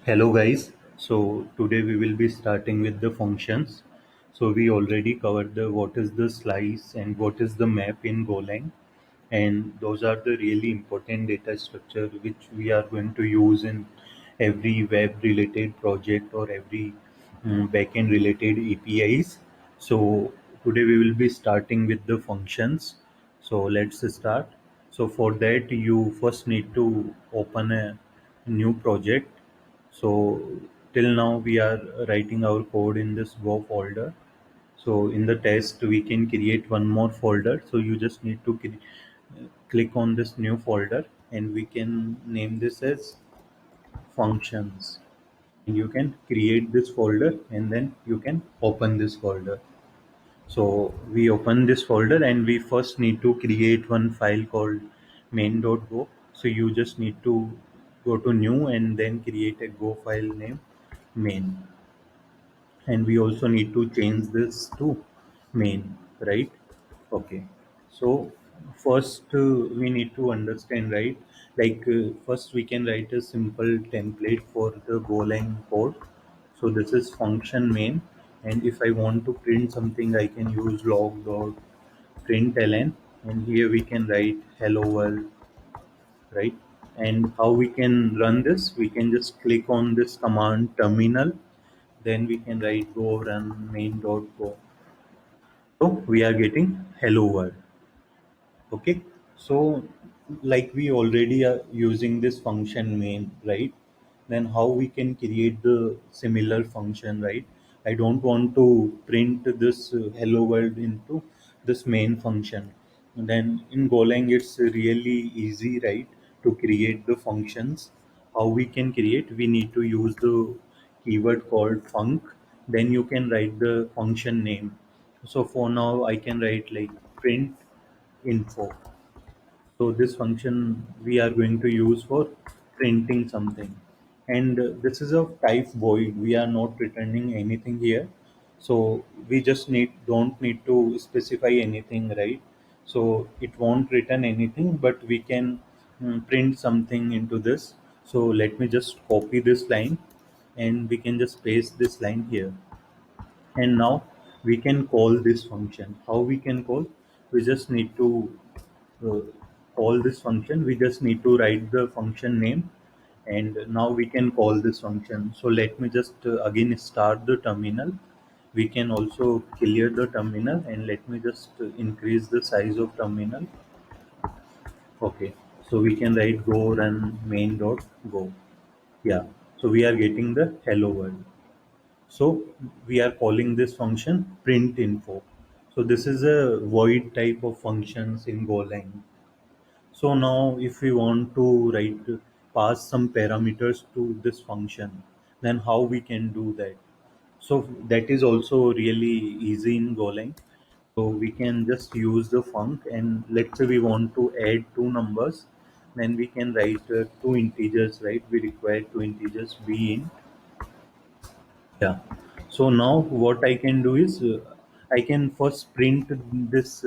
Hello guys. So today we will be starting with the functions. So we already covered the what is the slice and what is the map in Golang, and those are the really important data structure which we are going to use in every web related project or every backend related APIs. So today we will be starting with the functions. So let's start. So for that you first need to open a new project. So till now we are writing our code in this Go folder. So in the test we can create one more folder. So you just need to click on this new folder and we can name this as functions. And you can create this folder and then you can open this folder. So we open this folder and we first need to create one file called main.go. So you just need to go to new and then create a Go file name main. And we also need to change this to main, right? Okay. So first we need to understand, right? First we can write a simple template for the Golang code. So this is function main, and if I want to print something I can use log.println, and here we can write hello world, right? And how we can run this, we can just click on this command terminal, then we can write go run main.go. So we are getting hello world. Okay. So like we already are using this function main, right? Then how we can create the similar function, right? I don't want to print this hello world into this main function. Then in Golang it's really easy, right, to create the functions. How we can create, we need to use the keyword called func. Then you can write the function name. So for now I can write like print info. So this function we are going to use for printing something. And this is a type void. We are not returning anything here. So we just don't need to specify anything, right? So it won't return anything, but we can print something into this. So let me just copy this line and we can just paste this line here. And now we can call this function. How we can call? We just need to uh, call this function. We just need to write the function name, and now we can call this function. So let me just again start the terminal. We can also clear the terminal, and let me just increase the size of terminal. Okay, so we can write go run main dot go. Yeah, so we are getting the hello world. So we are calling this function print info. So this is a void type of functions in Golang. So now if we want to write pass some parameters to this function, then how we can do that? So that is also really easy in Golang. So we can just use the func, and let's say we want to add two numbers, then we can write two integers, right? We require two integers b in. Yeah. So now what I can do is I can first print this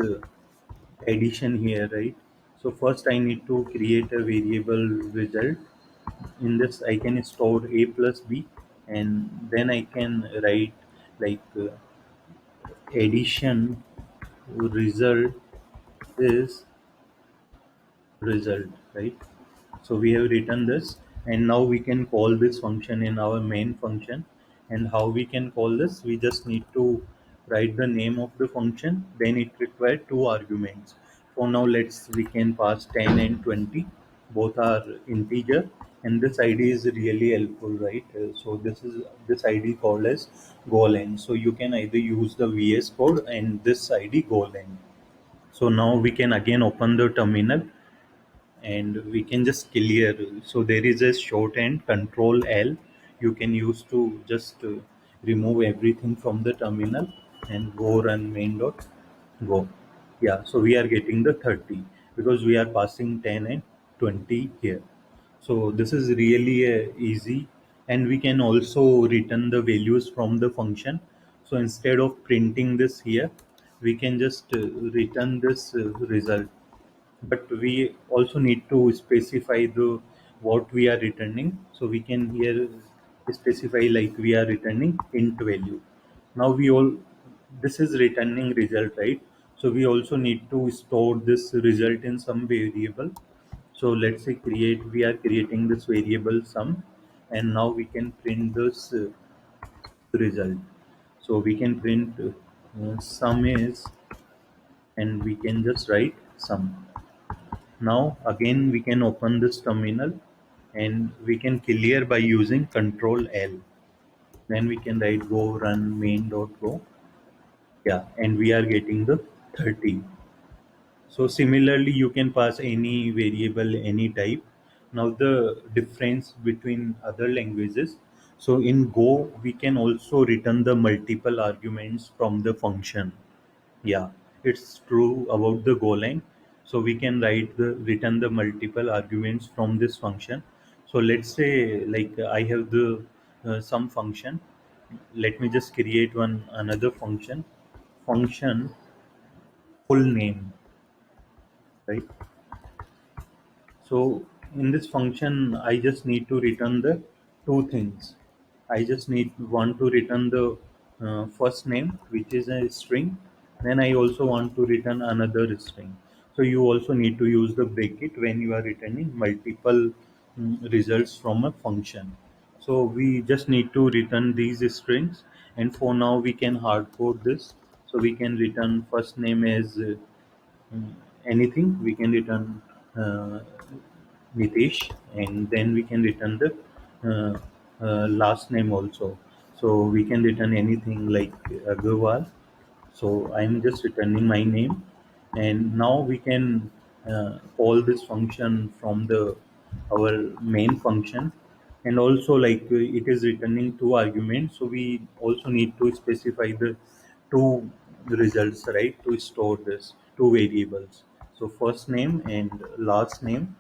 addition here, right? So first I need to create a variable result. In this I can store a plus b, and then I can write like addition result is result, right? So we have written this, and now we can call this function in our main function. And how we can call this, we just need to write the name of the function, then it requires two arguments. For now we can pass 10 and 20, both are integer, and this id is really helpful, right? So this id called as Golang. So you can either use the VS Code and this id Golang. So now we can again open the terminal and we can just clear. So there is a shorthand control L you can use to just remove everything from the terminal and go run main dot go. Yeah, so we are getting the 30 because we are passing 10 and 20 here. So this is really easy, and we can also return the values from the function. So instead of printing this here, we can just return this result, but we also need to specify the what we are returning. So we can here specify like we are returning int value. Now we all, this is returning result, right? So we also need to store this result in some variable. So let's say we are creating this variable sum, and now we can print this result. So we can print sum is, and we can just write sum. Now again we can open this terminal, and we can clear by using control L. Then we can write go run main.go. Yeah, and we are getting the 30. So similarly, you can pass any variable, any type. Now the difference between other languages. So in Go, we can also return the multiple arguments from the function. Yeah, it's true about the Golang. So we can return the multiple arguments from this function. So let's say like I have the some function. Let me just create one another function. Function full name, right? So in this function, I just need to return the two things. I just need want to return the first name, which is a string. Then I also want to return another string. So you also need to use the bracket when you are returning multiple results from a function. So we just need to return these strings, and for now we can hard code this. So we can return first name as mm, anything. We can return uh, Nitish, and then we can return the last name also. So we can return anything like Agarwal. So I'm just returning my name, and now we can call this function from the our main function, and also like it is returning two arguments. So we also need to specify the two results, right, to store this two variables. So first name and last name,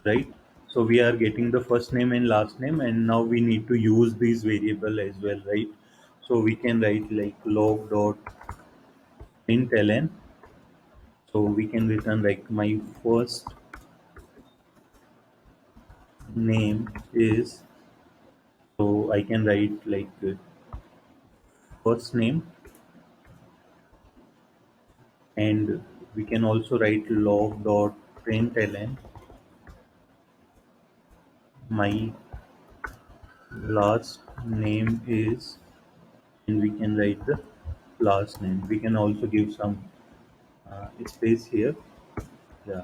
right? So we are getting the first name and last name, and now we need to use these variable as well, right? So we can write like log dot println. So we can return like my first name is, so I can write like first name, and we can also write log dot println my last name is, and we can write the last name. We can also give some space here. Yeah.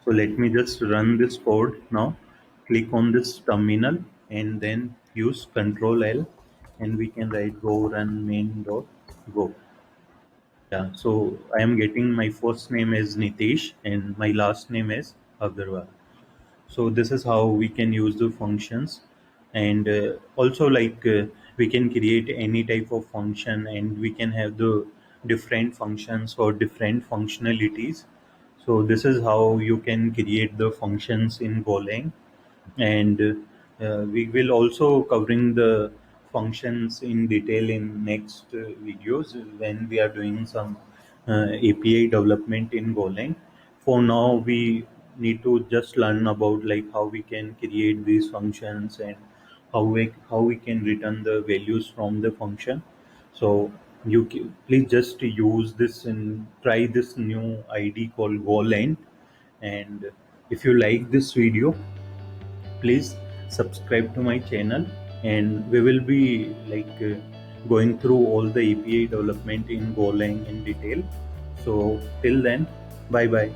So let me just run this code now. Click on this terminal and then use Control L, and we can write go run main.go. Yeah. So I am getting my first name is Nitish and my last name is Agarwal. So this is how we can use the functions, and also like we can create any type of function, and we can have the different functions or different functionalities. So this is how you can create the functions in Golang, and we will also covering the functions in detail in next videos when we are doing some API development in Golang. For now, we need to just learn about like how we can create these functions, and how we can return the values from the function. So please just use this and try this new ID called Golang. And if you like this video, please subscribe to my channel, and we will be like going through all the API development in Golang in detail. So till then, bye bye.